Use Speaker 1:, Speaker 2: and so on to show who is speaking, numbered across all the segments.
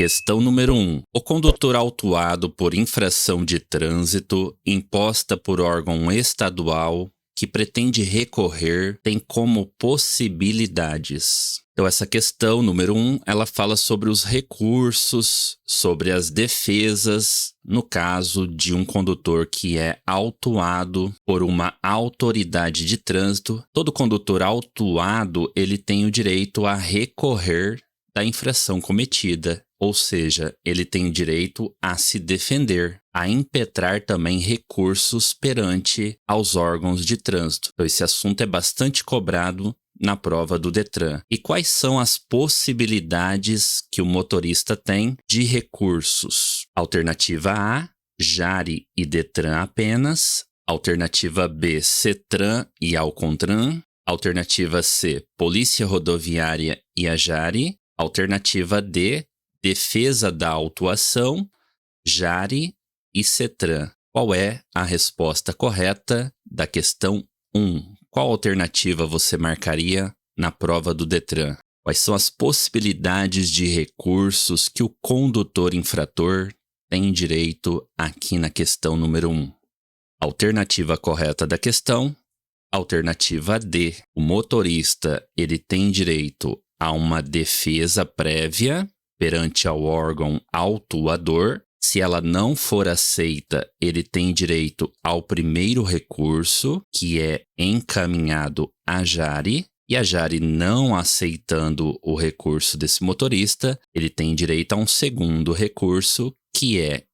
Speaker 1: Questão número 1. O condutor autuado por infração de trânsito imposta por órgão estadual que pretende recorrer tem como possibilidades. Então, essa questão número 1, ela fala sobre os recursos, sobre as defesas, no caso de um condutor que é autuado por uma autoridade de trânsito. Todo condutor autuado, ele tem o direito a recorrer da infração cometida, ou seja, ele tem direito a se defender, a impetrar também recursos perante aos órgãos de trânsito. Então, esse assunto é bastante cobrado na prova do Detran. E quais são as possibilidades que o motorista tem de recursos? Alternativa A, Jari e Detran apenas. Alternativa B, Cetran e Alcontran. Alternativa C, Polícia Rodoviária e a Jari. Alternativa D, Defesa da Autuação, Jari e Cetran. Qual é a resposta correta da questão 1? Qual alternativa você marcaria na prova do Detran? Quais são as possibilidades de recursos que o condutor infrator tem direito aqui na questão número 1? Alternativa correta da questão, alternativa D. O motorista ele tem direito a uma defesa prévia perante ao órgão autuador. Se ela não for aceita, ele tem direito ao primeiro recurso, que é encaminhado à Jari. E a Jari não aceitando o recurso desse motorista, ele tem direito a um segundo recurso, que é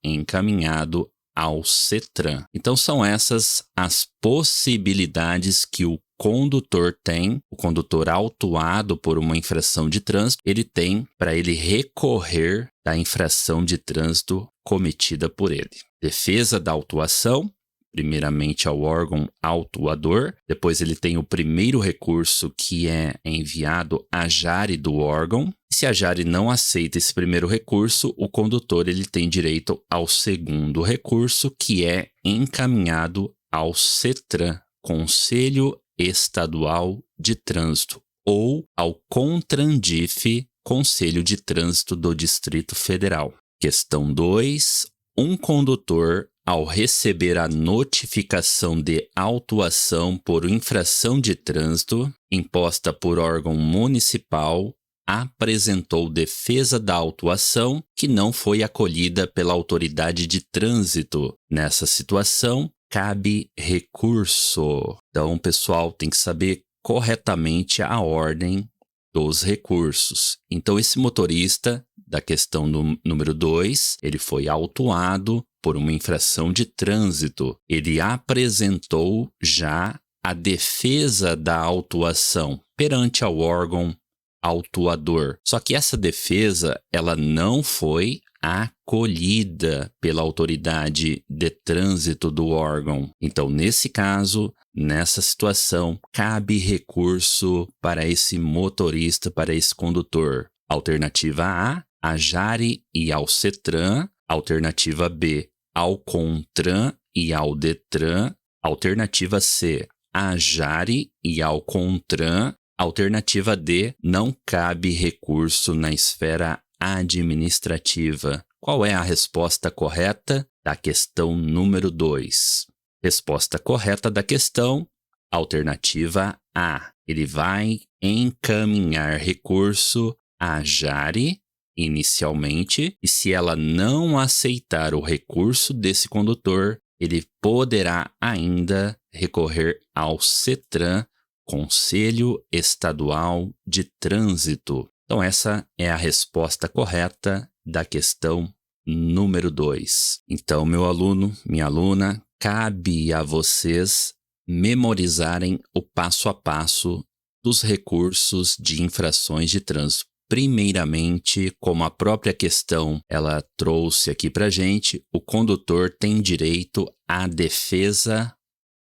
Speaker 1: encaminhado ao Cetran. Então, são essas as possibilidades que o condutor tem, o condutor autuado por uma infração de trânsito, ele tem para ele recorrer da infração de trânsito cometida por ele. Defesa da autuação, primeiramente ao órgão autuador, depois ele tem o primeiro recurso que é enviado à Jari do órgão. Se a Jari não aceita esse primeiro recurso, o condutor ele tem direito ao segundo recurso, que é encaminhado ao Cetran, Conselho Estadual de Trânsito, ou ao CONTRANDIF, Conselho de Trânsito do Distrito Federal. Questão 2. Um condutor, ao receber a notificação de autuação por infração de trânsito imposta por órgão municipal, apresentou defesa da autuação que não foi acolhida pela autoridade de trânsito. Nessa situação, cabe recurso. Então, pessoal, tem que saber corretamente a ordem dos recursos. Então, esse motorista da questão número 2, ele foi autuado por uma infração de trânsito. Ele apresentou já a defesa da autuação perante ao órgão autuador. Só que essa defesa, ela não foi acolhida pela autoridade de trânsito do órgão. Então, nesse caso, nessa situação, cabe recurso para esse motorista, para esse condutor. Alternativa A Jari e ao Cetran. Alternativa B, ao CONTRAN e ao Detran. Alternativa C, a Jari e ao CONTRAN. Alternativa D, não cabe recurso na esfera administrativa. Qual é a resposta correta da questão número 2? Resposta correta da questão, alternativa A. Ele vai encaminhar recurso à Jari inicialmente, e se ela não aceitar o recurso desse condutor, ele poderá ainda recorrer ao Cetran, Conselho Estadual de Trânsito. Então, essa é a resposta correta da questão número 2. Então, meu aluno, minha aluna, cabe a vocês memorizarem o passo a passo dos recursos de infrações de trânsito. Primeiramente, como a própria questão ela trouxe aqui para a gente, o condutor tem direito à defesa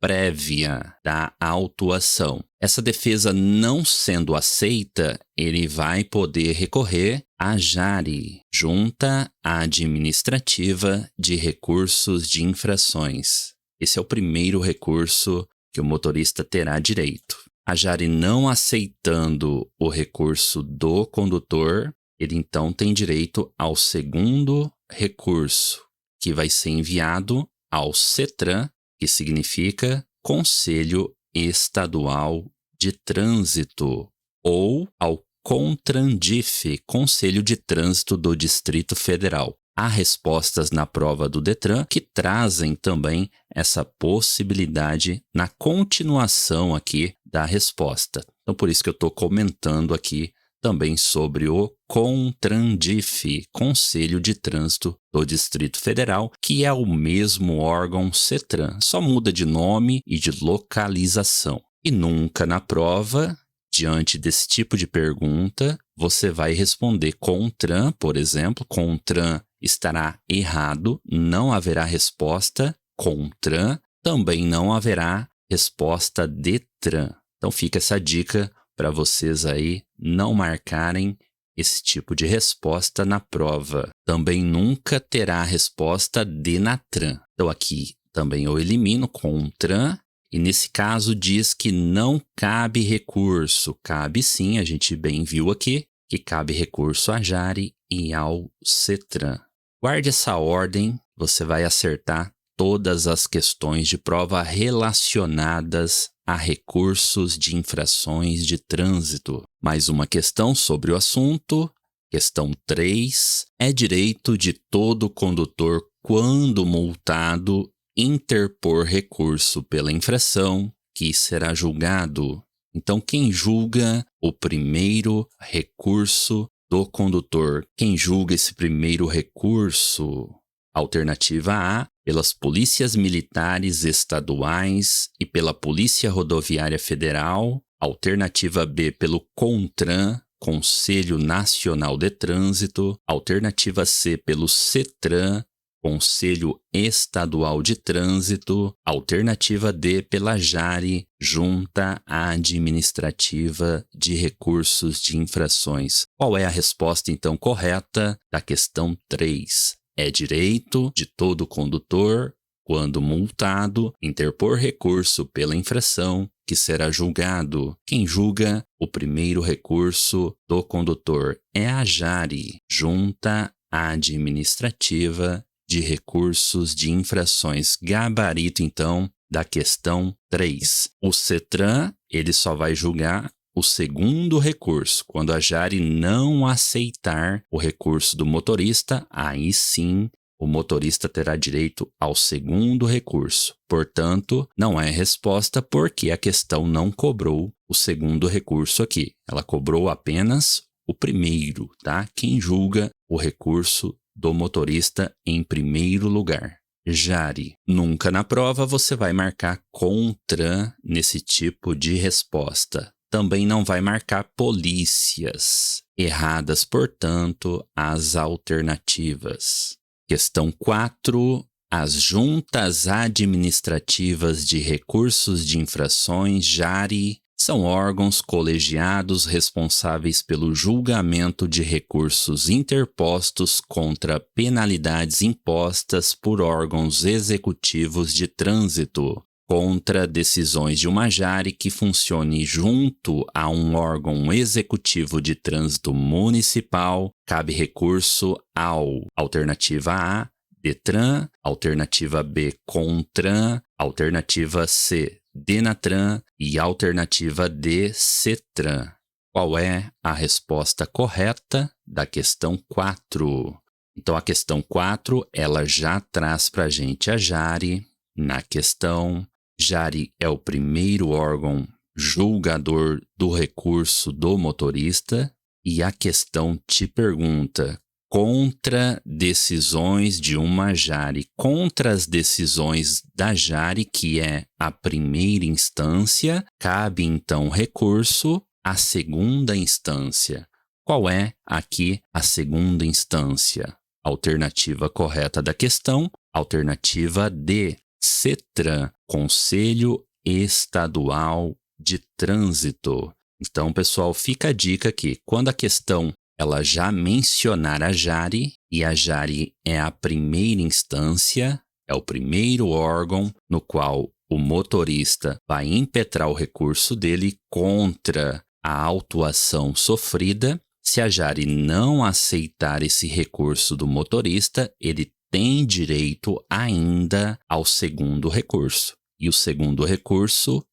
Speaker 1: prévia da autuação. Essa defesa não sendo aceita, ele vai poder recorrer à Jari, Junta Administrativa de Recursos de Infrações. Esse é o primeiro recurso que o motorista terá direito. A Jari não aceitando o recurso do condutor, ele então tem direito ao segundo recurso, que vai ser enviado ao CETRAN, que significa Conselho Estadual de Trânsito, ou ao CONTRANDIF, Conselho de Trânsito do Distrito Federal. Há respostas na prova do Detran que trazem também essa possibilidade na continuação aqui da resposta. Então, por isso que eu estou comentando aqui também sobre o CONTRANDIF, Conselho de Trânsito do Distrito Federal, que é o mesmo órgão CETRAN, só muda de nome e de localização. E nunca na prova, diante desse tipo de pergunta, você vai responder CONTRAN, por exemplo. CONTRAN estará errado, não haverá resposta CONTRAN, também não haverá resposta DETRAN. Então fica essa dica para vocês aí não marcarem esse tipo de resposta na prova. Também nunca terá a resposta DENATRAN. Então aqui também eu elimino CONTRAN, e nesse caso diz que não cabe recurso. Cabe sim, a gente bem viu aqui, que cabe recurso à JARI e ao CETRAN. Guarde essa ordem, você vai acertar todas as questões de prova relacionadas a recursos de infrações de trânsito. Mais uma questão sobre o assunto. Questão 3. É direito de todo condutor, quando multado, interpor recurso pela infração que será julgado. Então, quem julga o primeiro recurso do condutor? Quem julga esse primeiro recurso? Alternativa A, pelas polícias militares estaduais e pela Polícia Rodoviária Federal. Alternativa B, pelo CONTRAN, Conselho Nacional de Trânsito. Alternativa C, pelo CETRAN, Conselho Estadual de Trânsito. Alternativa D, pela JARI, Junta Administrativa de Recursos de Infrações. Qual é a resposta, então, correta da questão 3? É direito de todo condutor, quando multado, interpor recurso pela infração que será julgado. Quem julga o primeiro recurso do condutor é a JARI, Junta Administrativa de Recursos de Infrações. Gabarito, então, da questão 3. O CETRAN, ele só vai julgar o segundo recurso. Quando a JARI não aceitar o recurso do motorista, aí sim o motorista terá direito ao segundo recurso. Portanto, não é resposta porque a questão não cobrou o segundo recurso aqui. Ela cobrou apenas o primeiro, tá? Quem julga o recurso do motorista em primeiro lugar? JARI. Nunca na prova você vai marcar CONTRAN nesse tipo de resposta. Também não vai marcar polícias. Erradas, portanto, as alternativas. Questão 4. As juntas administrativas de recursos de infrações, JARI, são órgãos colegiados responsáveis pelo julgamento de recursos interpostos contra penalidades impostas por órgãos executivos de trânsito. Contra decisões de uma JARI que funcione junto a um órgão executivo de trânsito municipal, cabe recurso ao alternativa A, DETRAN, alternativa B, CONTRAN, alternativa C, DENATRAN e alternativa D, CETRAN. Qual é a resposta correta da questão 4? Então, a questão 4, ela já traz para a gente a JARI. Na questão, JARI é o primeiro órgão julgador do recurso do motorista, e a questão te pergunta: contra decisões de uma JARI, contra as decisões da JARI, que é a primeira instância, cabe então recurso à segunda instância. Qual é aqui a segunda instância? Alternativa correta da questão, alternativa D, CETRAN, Conselho Estadual de Trânsito. Então, pessoal, fica a dica aqui. Quando a questão ela já mencionar a JARI, e a JARI é a primeira instância, é o primeiro órgão no qual o motorista vai impetrar o recurso dele contra a autuação sofrida, Se a Jari não aceitar esse recurso do motorista, ele tem direito ainda ao segundo recurso. E o segundo recurso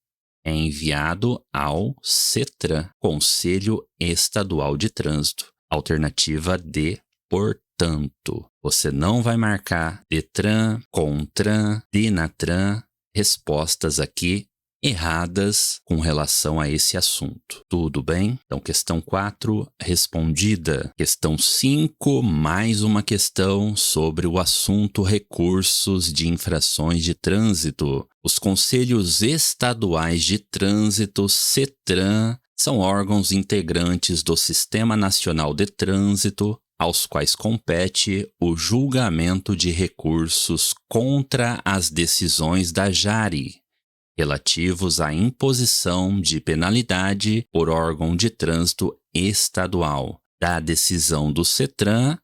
Speaker 1: é enviado ao CETRAN, Conselho Estadual de Trânsito. Alternativa D, portanto. Você não vai marcar DETRAN, CONTRAN, DENATRAN, respostas aqui erradas com relação a esse assunto. Tudo bem? Então, questão 4 respondida. Questão 5, mais uma questão sobre o assunto recursos de infrações de trânsito. Os Conselhos Estaduais de Trânsito, CETRAN, são órgãos integrantes do Sistema Nacional de Trânsito, aos quais compete o julgamento de recursos contra as decisões da Jari, relativos à imposição de penalidade por órgão de trânsito estadual. Da decisão do CETRAN,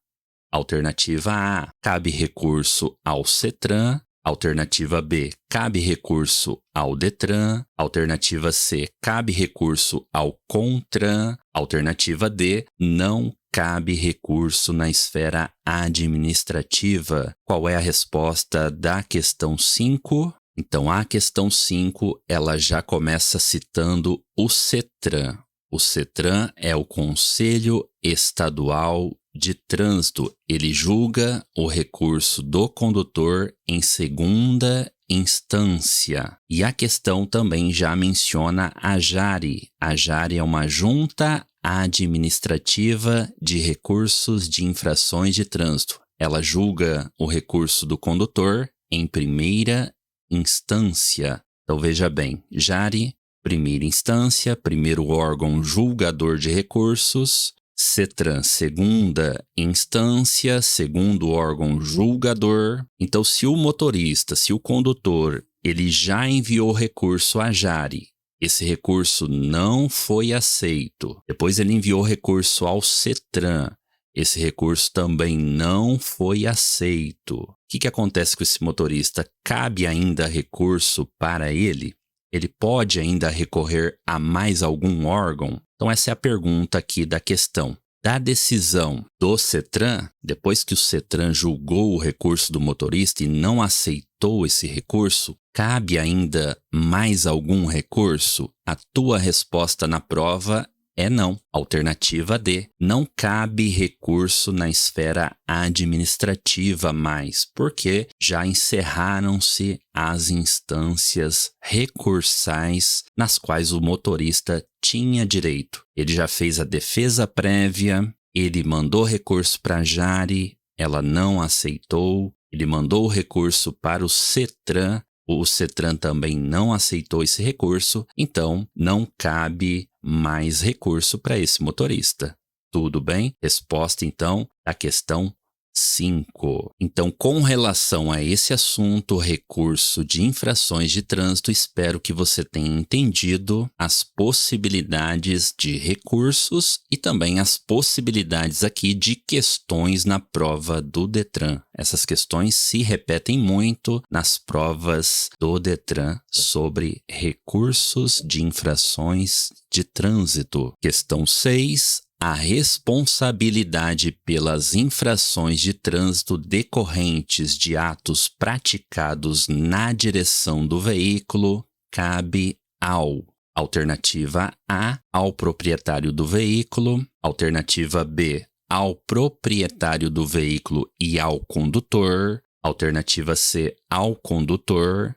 Speaker 1: alternativa A, cabe recurso ao CETRAN. Alternativa B, cabe recurso ao DETRAN. Alternativa C, cabe recurso ao CONTRAN. Alternativa D, não cabe recurso na esfera administrativa. Qual é a resposta da questão 5? Então, a questão 5, ela já começa citando o CETRAN. O CETRAN é o Conselho Estadual de Trânsito. Ele julga o recurso do condutor em segunda instância. E a questão também já menciona a Jari. A Jari é uma junta administrativa de recursos de infrações de trânsito. Ela julga o recurso do condutor em primeira instância. Então veja bem, Jari, primeira instância, primeiro órgão julgador de recursos. CETRAN, segunda instância, segundo órgão julgador. Então, se o motorista, se o condutor, ele já enviou recurso à Jari, esse recurso não foi aceito, depois ele enviou recurso ao CETRAN, esse recurso também não foi aceito. O que acontece com esse motorista? Cabe ainda recurso para ele? Ele pode ainda recorrer a mais algum órgão? Então essa é a pergunta aqui da questão. Da decisão do CETRAN, depois que o CETRAN julgou o recurso do motorista e não aceitou esse recurso, cabe ainda mais algum recurso? A tua resposta na prova é não. Alternativa D. Não cabe recurso na esfera administrativa mais, porque já encerraram-se as instâncias recursais nas quais o motorista tinha direito. Ele já fez a defesa prévia, ele mandou recurso para a Jari, ela não aceitou, ele mandou o recurso para o CETRAN, o CETRAN também não aceitou esse recurso, então não cabe mais recurso para esse motorista. Tudo bem? Resposta, então, da questão 5. Então, com relação a esse assunto, recurso de infrações de trânsito, espero que você tenha entendido as possibilidades de recursos e também as possibilidades aqui de questões na prova do DETRAN. Essas questões se repetem muito nas provas do DETRAN sobre recursos de infrações de trânsito. Questão 6. A responsabilidade pelas infrações de trânsito decorrentes de atos praticados na direção do veículo cabe ao. Alternativa A, ao proprietário do veículo. Alternativa B, ao proprietário do veículo e ao condutor. Alternativa C, ao condutor.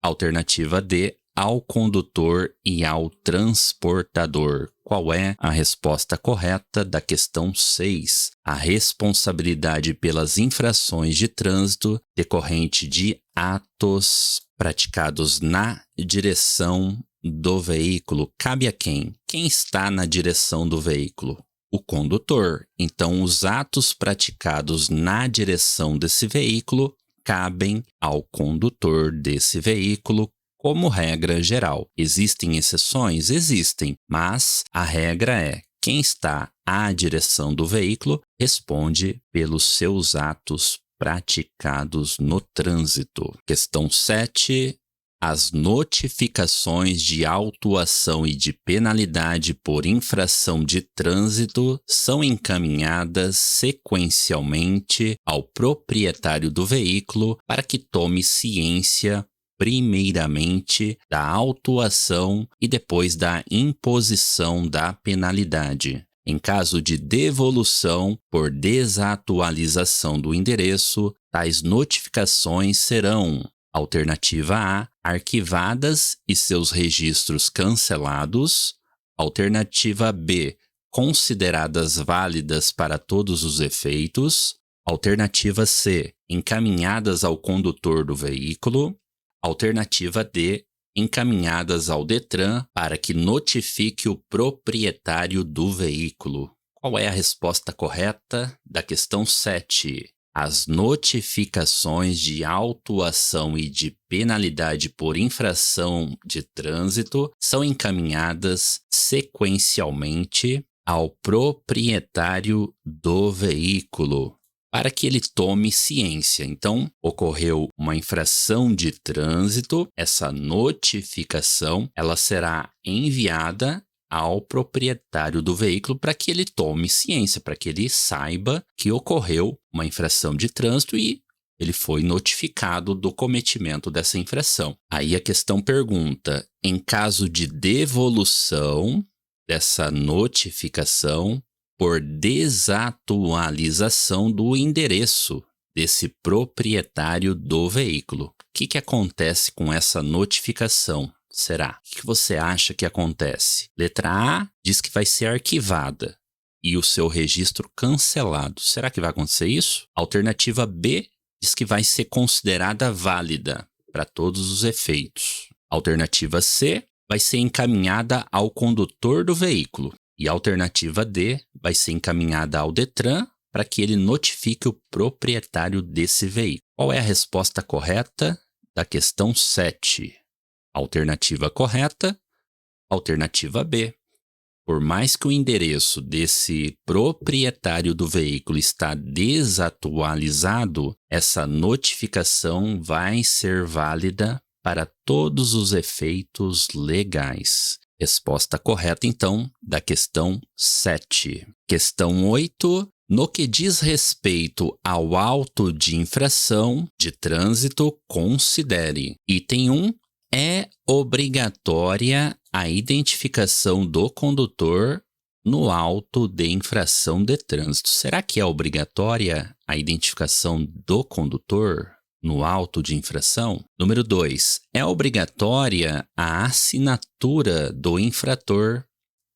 Speaker 1: Alternativa D, ao condutor e ao transportador. Qual é a resposta correta da questão 6? A responsabilidade pelas infrações de trânsito decorrente de atos praticados na direção do veículo cabe a quem? Quem está na direção do veículo? O condutor. Então, os atos praticados na direção desse veículo cabem ao condutor desse veículo, como regra geral. Existem exceções? Existem, mas a regra é: quem está à direção do veículo responde pelos seus atos praticados no trânsito. Questão 7. As notificações de autuação e de penalidade por infração de trânsito são encaminhadas sequencialmente ao proprietário do veículo para que tome ciência primeiramente da autuação e depois da imposição da penalidade. Em caso de devolução por desatualização do endereço, tais notificações serão: alternativa A, arquivadas e seus registros cancelados. Alternativa B, consideradas válidas para todos os efeitos. Alternativa C, encaminhadas ao condutor do veículo. Alternativa D, encaminhadas ao Detran para que notifique o proprietário do veículo. Qual é a resposta correta da questão 7? As notificações de autuação e de penalidade por infração de trânsito são encaminhadas sequencialmente ao proprietário do veículo para que ele tome ciência. Então, ocorreu uma infração de trânsito, essa notificação ela será enviada ao proprietário do veículo para que ele tome ciência, para que ele saiba que ocorreu uma infração de trânsito e ele foi notificado do cometimento dessa infração. Aí a questão pergunta: em caso de devolução dessa notificação por desatualização do endereço desse proprietário do veículo, o que acontece com essa notificação? Será? O que você acha que acontece? Letra A diz que vai ser arquivada e o seu registro cancelado. Será que vai acontecer isso? Alternativa B diz que vai ser considerada válida para todos os efeitos. Alternativa C vai ser encaminhada ao condutor do veículo. E a alternativa D vai ser encaminhada ao Detran para que ele notifique o proprietário desse veículo. Qual é a resposta correta da questão 7? Alternativa correta, alternativa B. Por mais que o endereço desse proprietário do veículo está desatualizado, essa notificação vai ser válida para todos os efeitos legais. Resposta correta, então, da questão 7. Questão 8. No que diz respeito ao auto de infração de trânsito, considere. Item 1. É obrigatória a identificação do condutor no auto de infração de trânsito. Será que é obrigatória a identificação do condutor no auto de infração? Número 2. É obrigatória a assinatura do infrator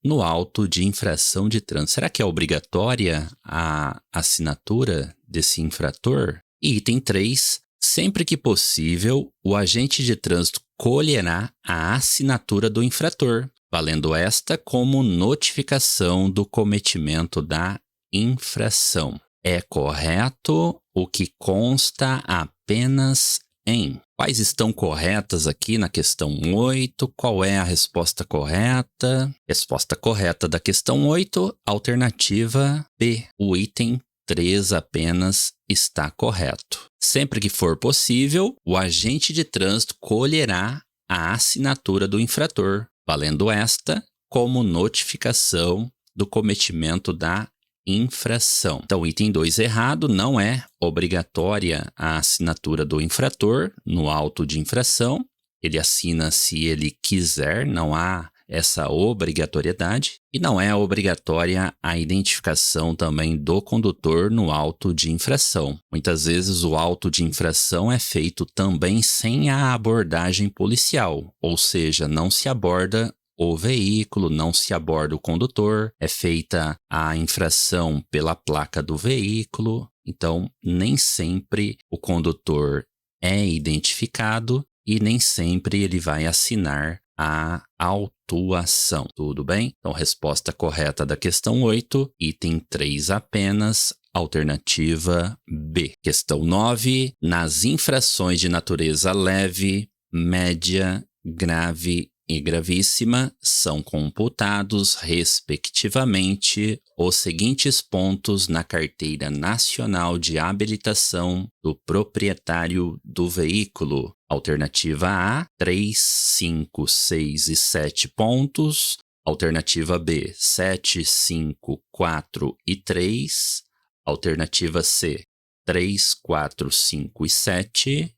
Speaker 1: no auto de infração de trânsito. Será que é obrigatória a assinatura desse infrator? E item 3. Sempre que possível, o agente de trânsito colherá a assinatura do infrator, valendo esta como notificação do cometimento da infração. É correto o que consta apenas em. Quais estão corretas aqui na questão 8? Qual é a resposta correta? Resposta correta da questão 8, alternativa B. O item 3 apenas está correto. Sempre que for possível, o agente de trânsito colherá a assinatura do infrator, valendo esta como notificação do cometimento da infração. Então, item 2 errado, não é obrigatória a assinatura do infrator no auto de infração. Ele assina se ele quiser, não há essa obrigatoriedade. E não é obrigatória a identificação também do condutor no auto de infração. Muitas vezes o auto de infração é feito também sem a abordagem policial, ou seja, não se aborda o veículo, não se aborda o condutor, é feita a infração pela placa do veículo, então nem sempre o condutor é identificado e nem sempre ele vai assinar a autuação. Tudo bem? Então, resposta correta da questão 8, item 3 apenas, alternativa B. Questão 9, nas infrações de natureza leve, média, grave e gravíssima, são computados, respectivamente, os seguintes pontos na Carteira Nacional de Habilitação do proprietário do veículo. Alternativa A, 3, 5, 6 e 7 pontos. Alternativa B, 7, 5, 4 e 3. Alternativa C, 3, 4, 5 e 7.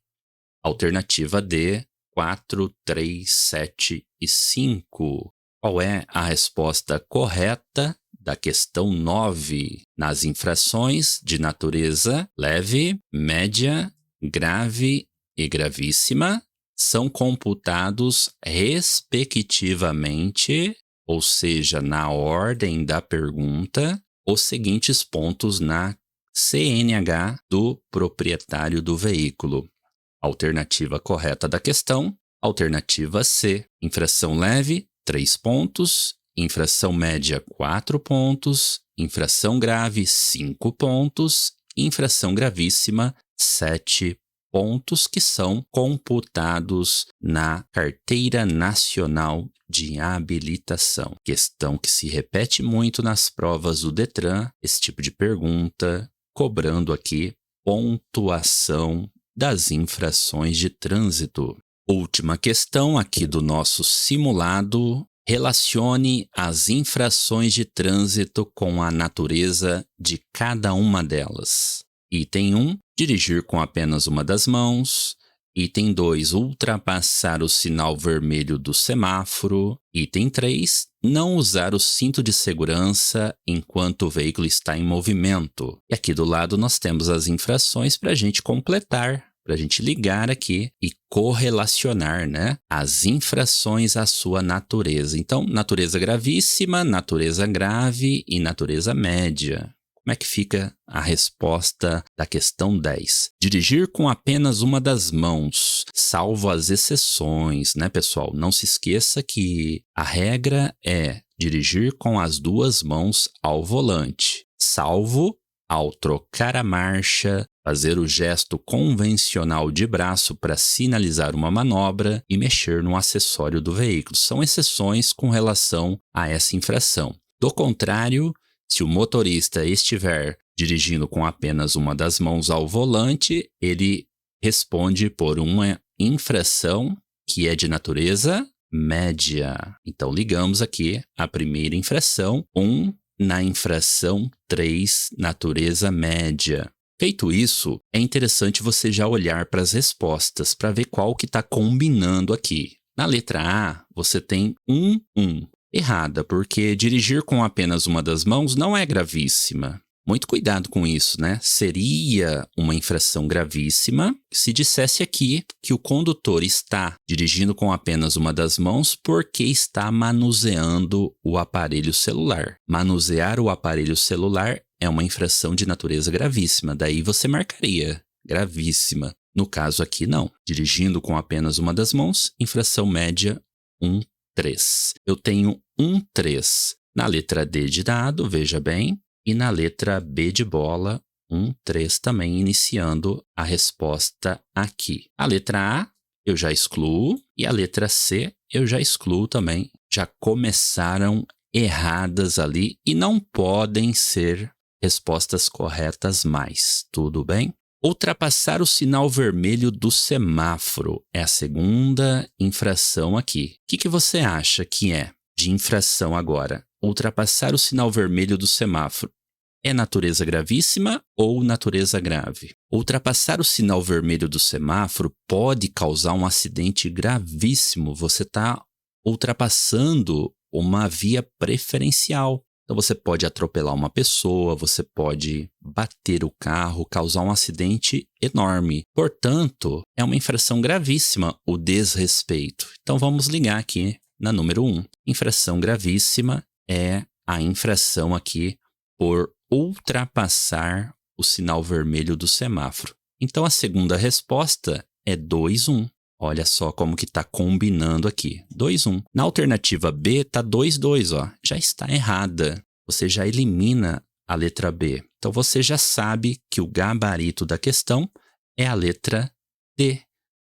Speaker 1: Alternativa D, 4, 3, 7 e 5. Qual é a resposta correta da questão 9? Nas infrações de natureza leve, média, grave e gravíssima, são computados respectivamente, ou seja, na ordem da pergunta, os seguintes pontos na CNH do proprietário do veículo. Alternativa correta da questão, alternativa C. Infração leve, 3 pontos. Infração média, 4 pontos. Infração grave, 5 pontos. Infração gravíssima, 7 pontos, que são computados na Carteira Nacional de Habilitação. Questão que se repete muito nas provas do Detran, esse tipo de pergunta, cobrando aqui pontuação das infrações de trânsito. Última questão aqui do nosso simulado. Relacione as infrações de trânsito com a natureza de cada uma delas. Item 1, dirigir com apenas uma das mãos. Item 2, ultrapassar o sinal vermelho do semáforo. Item 3, não usar o cinto de segurança enquanto o veículo está em movimento. E aqui do lado nós temos as infrações para a gente completar, para a gente ligar aqui e correlacionar, né, as infrações à sua natureza. Então, natureza gravíssima, natureza grave e natureza média. Como é que fica a resposta da questão 10? Dirigir com apenas uma das mãos, salvo as exceções, né, pessoal? Não se esqueça que a regra é dirigir com as duas mãos ao volante, salvo ao trocar a marcha, fazer o gesto convencional de braço para sinalizar uma manobra e mexer no acessório do veículo. São exceções com relação a essa infração. Do contrário, se o motorista estiver dirigindo com apenas uma das mãos ao volante, ele responde por uma infração que é de natureza média. Então, ligamos aqui a primeira infração, 1 na infração 3, natureza média. Feito isso, é interessante você já olhar para as respostas para ver qual que está combinando aqui. Na letra A, você tem 1, 1. Errada, porque dirigir com apenas uma das mãos não é gravíssima. Muito cuidado com isso, né? Seria uma infração gravíssima se dissesse aqui que o condutor está dirigindo com apenas uma das mãos porque está manuseando o aparelho celular. Manusear o aparelho celular é uma infração de natureza gravíssima, daí você marcaria gravíssima. No caso aqui, não. Dirigindo com apenas uma das mãos, infração média 1, 3. Eu tenho 1, 3 na letra D de dado, veja bem, e na letra B de bola, 1, 3 também, iniciando a resposta aqui. A letra A eu já excluo e a letra C eu já excluo também. Já começaram erradas ali e não podem ser respostas corretas mais. Tudo bem? Ultrapassar o sinal vermelho do semáforo é a segunda infração aqui. O que você acha que é de infração agora? Ultrapassar o sinal vermelho do semáforo é natureza gravíssima ou natureza grave? Ultrapassar o sinal vermelho do semáforo pode causar um acidente gravíssimo. Você está ultrapassando uma via preferencial. Então você pode atropelar uma pessoa, você pode bater o carro, causar um acidente enorme. Portanto, é uma infração gravíssima o desrespeito. Então vamos ligar aqui na número 1. Infração gravíssima é a infração aqui por ultrapassar o sinal vermelho do semáforo. Então a segunda resposta é 2, 1. Olha só como que está combinando aqui. 2, 1. Na alternativa B está 2, 2, ó. Já está errada. Você já elimina a letra B. Então você já sabe que o gabarito da questão é a letra D,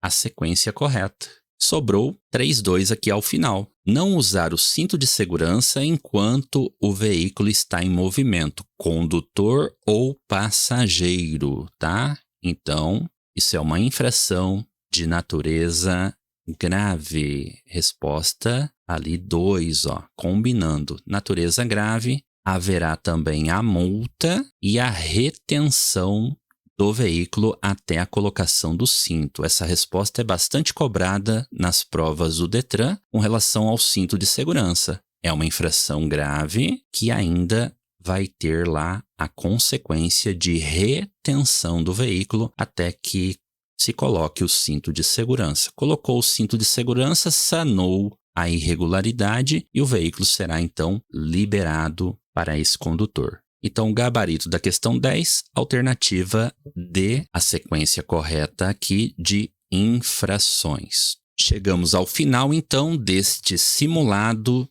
Speaker 1: a sequência correta. Sobrou 3.2 aqui ao final. Não usar o cinto de segurança enquanto o veículo está em movimento, condutor ou passageiro, tá? Então, isso é uma infração de natureza grave. Resposta ali 2, ó, combinando. Natureza grave, haverá também a multa e a retenção do veículo até a colocação do cinto. Essa resposta é bastante cobrada nas provas do Detran com relação ao cinto de segurança. É uma infração grave que ainda vai ter lá a consequência de retenção do veículo até que se coloque o cinto de segurança. Colocou o cinto de segurança, sanou a irregularidade e o veículo será então liberado para esse condutor. Então, o gabarito da questão 10, alternativa D, a sequência correta aqui de infrações. Chegamos ao final, então, deste simulado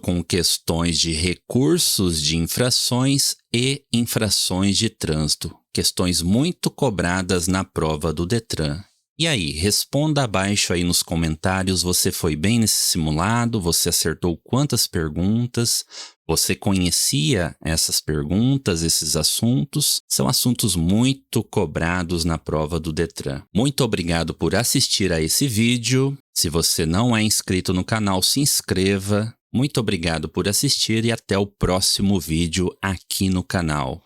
Speaker 1: com questões de recursos de infrações e infrações de trânsito. Questões muito cobradas na prova do Detran. E aí, responda abaixo aí nos comentários, você foi bem nesse simulado? Você acertou quantas perguntas? Você conhecia essas perguntas, esses assuntos? São assuntos muito cobrados na prova do Detran. Muito obrigado por assistir a esse vídeo. Se você não é inscrito no canal, se inscreva. Muito obrigado por assistir e até o próximo vídeo aqui no canal.